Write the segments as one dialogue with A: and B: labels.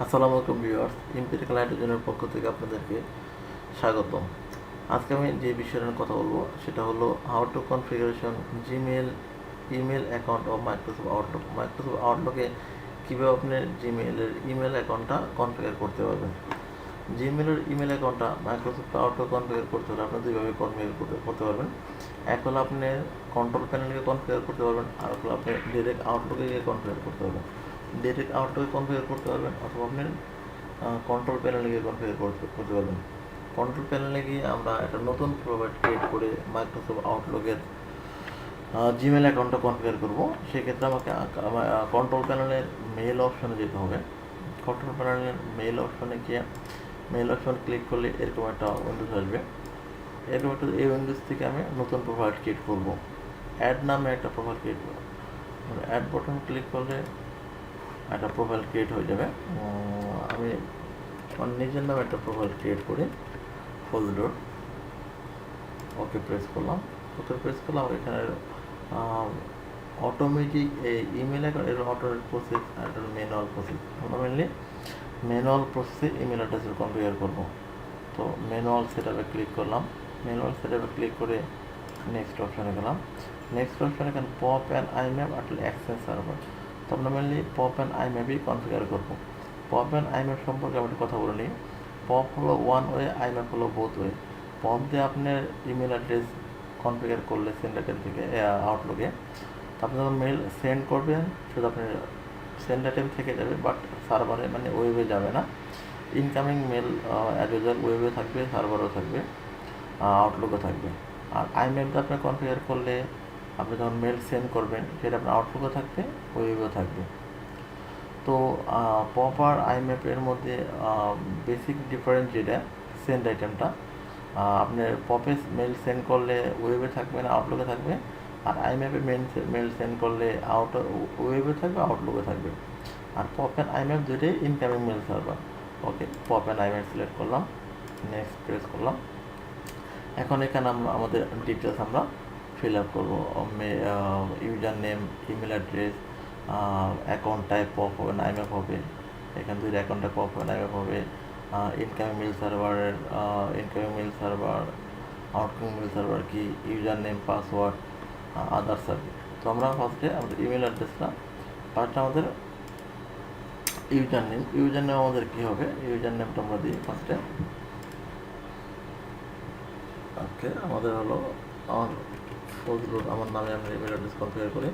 A: আসসালামু আলাইকুম ভিউয়ার্স, এমপিরিক্যাল হাইড্রোজেনের পক্ষ থেকে আপনাদেরকে স্বাগতম। আজকে আমি যে বিষয়ের নিয়ে কথা বলবো সেটা হলো how to configuration Gmail email account of Microsoft Outlook. Microsoft আউটলুকে কীভাবে আপনি জিমেলের ইমেল অ্যাকাউন্টটা কনফিগার করতে পারবেন। জিমেলের ইমেল অ্যাকাউন্টটা মাইক্রোসফট আউটলুক কনফিগার করতে হলে আপনি দুইভাবে কনফিগার করতে পারবেন। এক হলো আপনি কন্ট্রোল প্যানেলকে কনফিগার করতে পারবেন, আর হলো আপনি ডিরেক্ট আউটলুকে গিয়ে কনফিগার করতে পারবেন। ডিরেক্ট আউটলুকে কনফিগার করতে পারবেন অথবা আপনি কন্ট্রোল প্যানেলে গিয়ে কনফিগার করতে পারবেন। কন্ট্রোল প্যানেলে গিয়ে আমরা একটা নতুন প্রোভাইড ক্রিয়েট করে মাইক্রোসফট আউটলুকের জিমেল অ্যাকাউন্টটা কনফিগার করব। সেক্ষেত্রে আমাকে কন্ট্রোল প্যানেলের মেল অপশনে যেতে হবে। কন্ট্রোল প্যানেলের মেল অপশনে গিয়ে মেল অপশন ক্লিক করলে এরকম একটা উইন্ডোজ আসবে। এরকম একটা এই উইন্ডোজ থেকে আমি নতুন প্রোফাইল ক্রিয়েট করব। অ্যাড নামে একটা প্রোফাইল ক্রিয়েট করব। অ্যাড বাটন ক্লিক করলে একটা প্রোফাইল ক্রিয়েট হয়ে যাবে। আমি আমার নিজের নামে একটা প্রোফাইল ক্রিয়েট করি, ফজলুর। ওকে প্রেস করলাম। আর এখানে অটোমেটিক এই ইমেল অ্যাকাউন্ট এর অটোমেটিক প্রসেস আর একটা ম্যানুয়াল প্রসেস। আমরা মেনলি ম্যানুয়াল প্রসেসে ইমেল অ্যাড্রেসের কনফিগার করব। তো ম্যানুয়াল সেটআপে ক্লিক করলাম। ম্যানুয়াল সেটআপে ক্লিক করে নেক্সট অপশানে গেলাম। নেক্সট অপশানে এখানে পপ অ্যান্ড আইম্যাপ আর এক্সচেঞ্জ সার্ভার। তো আমরা মেনলি পপ অ্যান্ড আইম্যাপই কনফিগার করব। পপ অ্যান্ড আইম্যাপ সম্পর্কে আমি কথা বলে নিই। পপ হলো ওয়ান ওয়ে, আইম্যাপ হলো বোথ ওয়ে। পপ দিয়ে আপনার ইমেল অ্যাড্রেস কনফিগার করলে সেন্ড আইটেম থেকে আউটলুকে, আপনি যখন মেল সেন্ড করবেন শুধু আপনার সেন্ড আইটেম থেকে যাবে, বাট সার্ভারে মানে ওয়েবে যাবে না। ইনকামিং মেল অ্যাজ ইউজুয়াল ওয়েবে থাকবে, সার্ভারও থাকবে, আউটলুকও থাকবে। আর আইম্যাপটা আপনি কনফিগার করলে আপনি যখন মেল সেন্ড করবেন সেটা আপনার আউটলুকও থাকবে, ওয়েবেও থাকবে। তো পপ আর আইম্যাপের মধ্যে বেসিক ডিফারেন্স যেটা সেন্ড আইটেমটা, আপনার পপে মেল সেন্ড করলে ওয়েবে থাকবে না, আউটলুকে থাকবে। আর আইম্যাপে মেল সেন্ড করলে ওয়েবে থাকবে, আউটলুকে থাকবে। আর পপ অ্যান্ড আইম্যাপ দুটোই incoming mail server. Okay, POP and IMAP select করলাম, নেক্সট প্রেস করলাম। এখন এখানে আমরা আমাদের ডিটেলস আমরা ফিল আপ করবো। User name, email address, account type POP হবে না আইম্যাপ হবে। এখান থেকে অ্যাকাউন্টটা পপ হবে না আইম্যাপ হবে। ইনকামিং মেল সার্ভারের incoming mail server, outgoing mail server কি, user name, password, other service. তো আমরা ফার্স্টে আমাদের ইমেল অ্যাড্রেসটা, ফার্স্টে আমাদের ইউজার নেম আমাদের কী হবে, ইউজার নেমটা আমরা দিই ফার্স্টে। ওকে, আমাদের হলো আমার ফজলুর, আমার নামে আমরা ইমেল অ্যাড্রেস কনফিগার করি।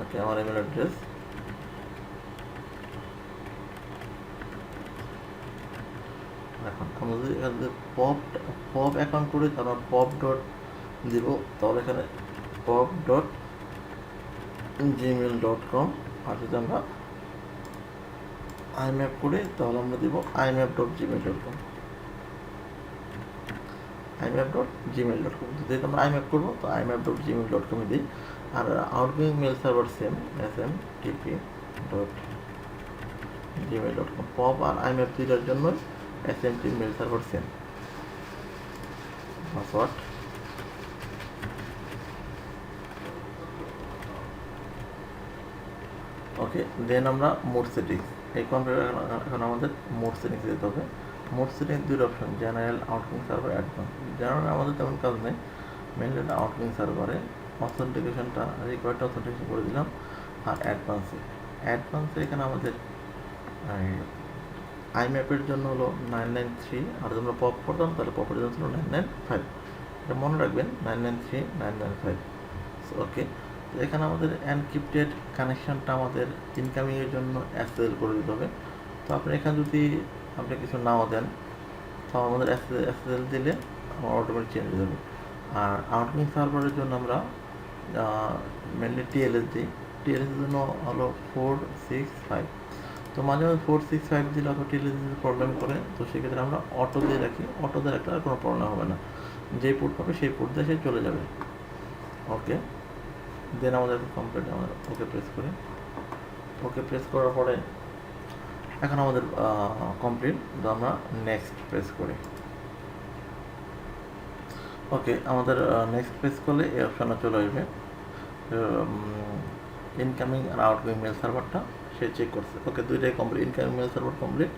A: ওকে, আমার ইমেল অ্যাড্রেস। এখন আমরা যদি এখানে পপ অ্যাকাউন্ট করি তাহলে পপ ডট দিব, তাহলে এখানে পপ ডট gmail.com। আর যদি আমরা আইম্যাপ করি তাহলে আমরা দিব imap.gmail.com। imap.gmail.com। যেহেতু আমরা আইম্যাপ করবো তো imap.gmail.com দিই। আর outgoing mail server same, smtp.gmail.com। POP আর আইম্যাপ দুইটার জন্য smtp mail server same. Password. Okay, then আমরা মোড সেটিংস, এই কনফিগার এখন আমাদের মোড সেটিংস যেতে হবে। মোড সেটিংস দুটো option, general, outgoing server, advance. General আমাদের তেমন কাজ নেই, মেনলি আউটগোয়িং সার্ভারে অথেন্টিকেশনটা রিকোয়ার্ড অথেন্টিকেশন করে দিলাম। আর অ্যাডভান্সে এখানে আমাদের আইম্যাপের জন্য হলো 993, আর যদি আমরা পপ করতাম তাহলে পপের জন্য ছিল 995। এটা মনে রাখবেন, 993 995। ওকে, তো এখানে আমাদের এনক্রিপ্টেড কানেকশানটা আমাদের ইনকামিংয়ের জন্য এসএসএল করে দিতে হবে। তো আপনি এখানে যদি আপনি কিছু নাও দেন তাও আমাদের এসএসএল দিলে আমার অটোমেটিক চেঞ্জ হয়ে যাবে। আর আউটগোয়িং সার্ভারের জন্য আমরা মেনলি টিএলএস দিই। টিএলএসের জন্য হলো 465। তো মাঝে মাঝে 465 দিলে অথবা টিএলএস প্রবলেম করে, তো সেক্ষেত্রে আমরা অটো দিয়ে রাখি। অটো দিয়ে রাখলে আর কোনো প্রবলেম হবে না, যেই পোর্ট পাবে সেই পোর্ট দিয়ে সে চলে যাবে। ওকে, দেন আমাদের কমপ্লিট, আমাদের ওকে প্রেস করি। ওকে প্রেস করার পরে এখন আমাদের কমপ্লিট, তো আমরা নেক্সট প্রেস করি। ওকে, আমাদের নেক্সট প্রেস করলে এই অপশানটা চলে আসবে। ইনকামিং আর আউটগোয়িং মেল সার্ভারটা সে চেক করছে। ওকে, দুইটাই complete, incoming mail server complete,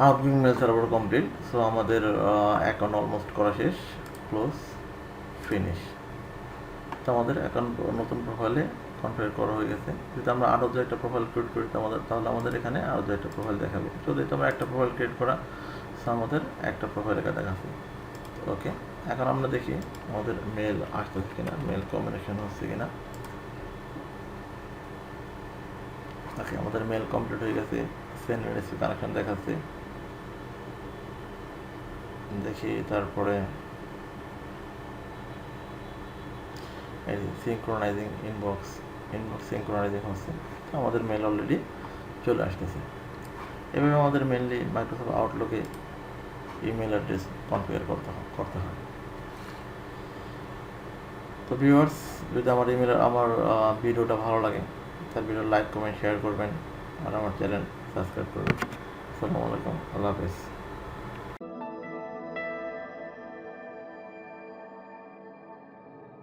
A: outgoing mail server complete. So আমাদের অ্যাকাউন্ট অলমোস্ট করা শেষ, ক্লোজ, ফিনিশ। তো আমাদের অ্যাকাউন্ট নতুন প্রোফাইলে কনফিগার করা হয়ে গেছে। যদি আমরা আরও যে একটা প্রোফাইল ক্রিয়েট করি তাহলে আমাদের এখানে আরও যে একটা প্রোফাইল দেখাবে। তো যেহেতু আমরা একটা প্রোফাইল ক্রিয়েট করা, সো আমাদের একটা প্রোফাইল এখানে দেখাচ্ছে। ওকে, এখন আমরা দেখি আমাদের মেল আসতেছে কিনা, মেল কম্বিনেশন হচ্ছে কিনা। ওকে, আমাদের মেল কমপ্লিট হয়ে গেছে, সেন্ড রেসিভ কানেকশন দেখাচ্ছে। দেখি তারপরে এই সিঙ্ক্রোনাইজিং ইনবক্স সিঙ্ক্রোনাইজিং হচ্ছে। তো আমাদের মেল অলরেডি চলে আসতেছে। এভাবে আমাদের মেনলি মাইক্রোসফট আউটলুকে ইমেল অ্যাড্রেস কনফিগার করতে হয়। তো ভিউয়ার্স, যদি আমার ভিডিওটা ভালো লাগে তার ভিডিও লাইক, কমেন্ট, শেয়ার করবেন আর আমার চ্যানেল সাবস্ক্রাইব করবেন। আসসালামু আলাইকুম, আল্লাহ হাফেজ।